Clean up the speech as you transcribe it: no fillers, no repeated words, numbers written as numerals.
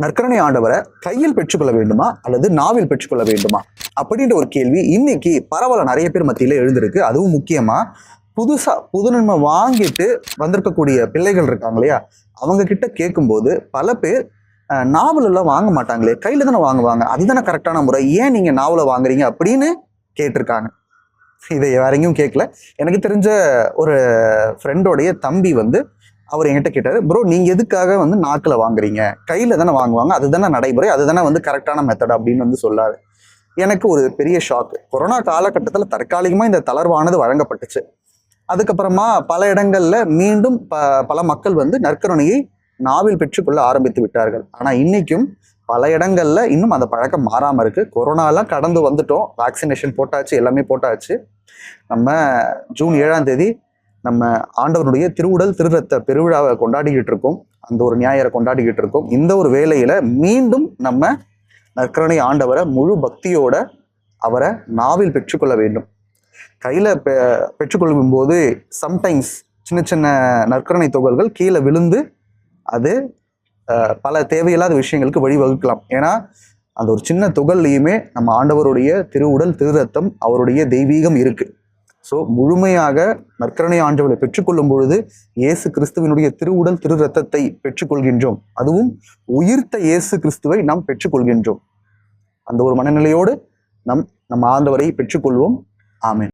நற்கருணை ஆண்டவரை கையில் பெற்றுக்கொள்ள வேண்டுமா அல்லது நாவில் பெற்றுக்கொள்ள வேண்டுமா அப்படின்ற ஒரு கேள்வி இன்னைக்கு பரவல நிறைய பேர் மத்தியில எழுந்திருக்கு. அதுவும் முக்கியமா புதுசா புதுநன்மை வாங்கிட்டு வந்திருக்கக்கூடிய பிள்ளைகள் இருக்காங்க இல்லையா, அவங்க கிட்ட கேட்கும்போது பல பேர் நாவல் எல்லாம் வாங்க மாட்டாங்களே, கையில தானே வாங்குவாங்க, அதுதானே கரெக்டான முறை, ஏன் நீங்க நாவலை வாங்குறீங்க அப்படின்னு கேட்டிருக்காங்க. இதை வேற எங்கேயும் கேட்கல. எனக்கு தெரிஞ்ச ஒரு ஃப்ரெண்டோடைய தம்பி அவர் என்கிட்ட கேட்டாரு, ப்ரோ நீங்க எதுக்காக நாக்கில் வாங்குறீங்க, கையில தானே வாங்குவாங்க, அதுதானே நடைமுறை, அதுதானே கரெக்டான மெத்தட் அப்படின்னு சொல்லாரு. எனக்கு ஒரு பெரிய ஷாக். கொரோனா காலகட்டத்தில் தற்காலிகமா இந்த தளர்வானது வழங்கப்பட்டுச்சு. அதுக்கப்புறமா பல இடங்கள்ல மீண்டும் பல மக்கள் நற்கருணையை நாவில் பெற்றுக்கொள்ள ஆரம்பித்து விட்டார்கள். ஆனா இன்னைக்கும் பல இடங்கள்ல இன்னும் அந்த பழக்கம் மாறாம இருக்கு. கொரோனாலாம் கடந்து வந்துட்டோம், வேக்சினேஷன் போட்டாச்சு, எல்லாமே போட்டாச்சு. நம்ம ஜூன் 7ஆம் தேதி நம்ம ஆண்டவருடைய திருவுடல் திருரத்த பெருவிழாவை கொண்டாடிக்கிட்டு இருக்கோம். அந்த ஒரு ஞாயிறை கொண்டாடிக்கிட்டு இருக்கோம். இந்த ஒரு வேளையில மீண்டும் நம்ம நற்கருணை ஆண்டவரை முழு பக்தியோட அவரை நாவில் பெற்றுக்கொள்ள வேண்டும். கையில பெற்றுக்கொள்ளும் போது சம்டைம்ஸ் சின்ன சின்ன நற்கருணை துகள்கள் கீழே விழுந்து அது பல தேவையில்லாத விஷயங்களுக்கு வழிவகுக்கலாம். ஏன்னா அந்த ஒரு சின்ன துகள்லையுமே நம்ம ஆண்டவருடைய திருவுடல் திருரத்தம் அவருடைய தெய்வீகம் இருக்கு. ஸோ முழுமையாக நற்கருணை ஆண்டவரை பெற்றுக்கொள்ளும் பொழுது இயேசு கிறிஸ்துவனுடைய திருவுடல் திரு ரத்தத்தை பெற்றுக்கொள்கின்றோம். அதுவும் உயிர்த்த இயேசு கிறிஸ்துவை நாம் பெற்றுக்கொள்கின்றோம். அந்த ஒரு மனநிலையோடு நம்ம ஆண்டவரை பெற்றுக்கொள்வோம். ஆமென்.